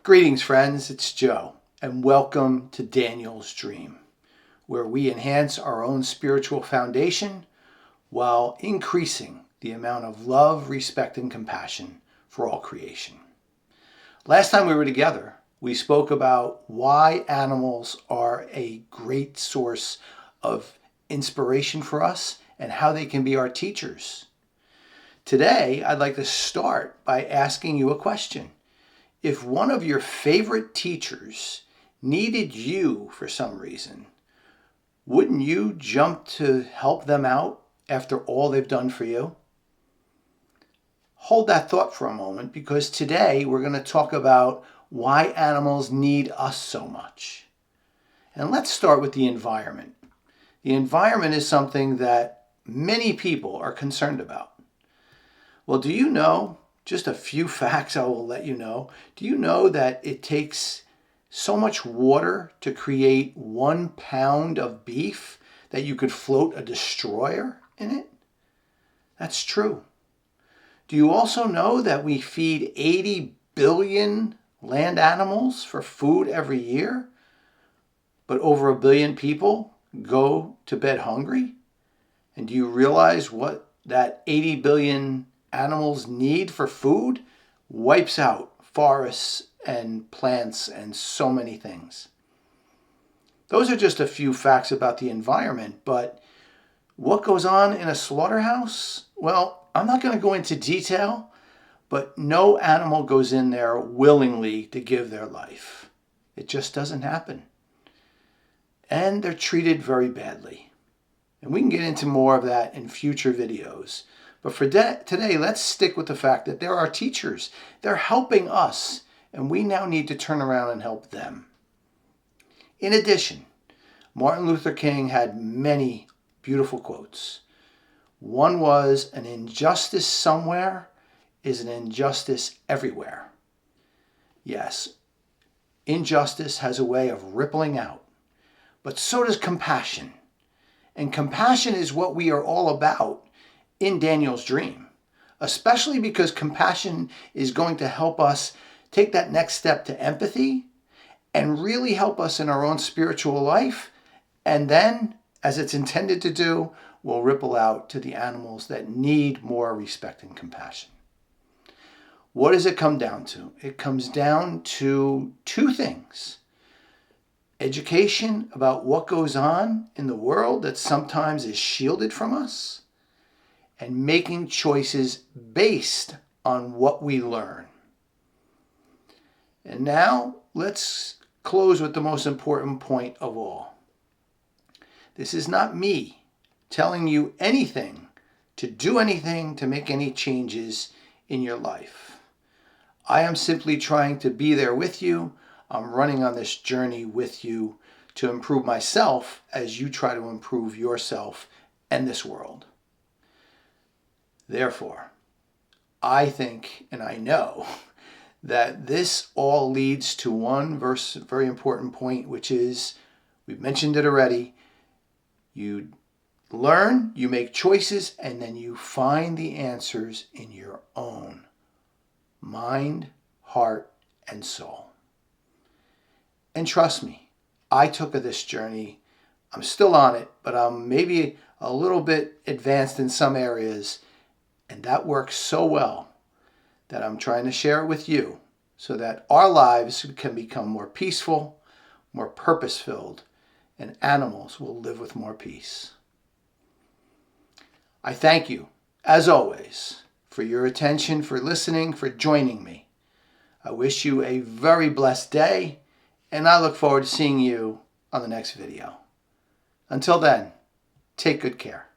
Greetings, friends. It's Joe, and welcome to Daniel's Dream, where we enhance our own spiritual foundation while increasing the amount of love, respect, and compassion for all creation. Last time we were together, we spoke about why animals are a great source of inspiration for us and how they can be our teachers. Today, I'd like to start by asking you a question. If one of your favorite teachers needed you for some reason, wouldn't you jump to help them out after all they've done for you? Hold that thought for a moment, because today we're going to talk about why animals need us so much. And let's start with the environment. The environment is something that many people are concerned about. Well, do you know, just a few facts I will let you know. Do you know that it takes so much water to create 1 pound of beef that you could float a destroyer in it? That's true. Do you also know that we feed 80 billion land animals for food every year, but over 1 billion people go to bed hungry? And do you realize what that 80 billion animals need for food? Wipes out forests and plants and so many things. Those are just a few facts about the environment, but what goes on in a slaughterhouse? Well, I'm not going to go into detail, but no animal goes in there willingly to give their life. It just doesn't happen. And they're treated very badly. And we can get into more of that in future videos. But for today, let's stick with the fact that there are teachers. They're helping us, and we now need to turn around and help them. In addition, Martin Luther King had many beautiful quotes. One was, "An injustice somewhere is an injustice everywhere." Yes, injustice has a way of rippling out, but so does compassion. And compassion is what we are all about in Daniel's Dream, especially because compassion is going to help us take that next step to empathy and really help us in our own spiritual life. And then, as it's intended to do, will ripple out to the animals that need more respect and compassion. What does it come down to? It comes down to two things. Education about what goes on in the world that sometimes is shielded from us, and making choices based on what we learn. And now let's close with the most important point of all. This is not me telling you anything to do anything to make any changes in your life. I am simply trying to be there with you. I'm running on this journey with you to improve myself as you try to improve yourself and this world. Therefore, I think and I know that this all leads to one very important point, which is, we've mentioned it already, you learn, you make choices, and then you find the answers in your own mind, heart, and soul. And trust me, I took this journey. I'm still on it, but I'm maybe a little bit advanced in some areas. And that works so well that I'm trying to share it with you so that our lives can become more peaceful, more purpose-filled, and animals will live with more peace. I thank you, as always, for your attention, for listening, for joining me. I wish you a very blessed day, and I look forward to seeing you on the next video. Until then, take good care.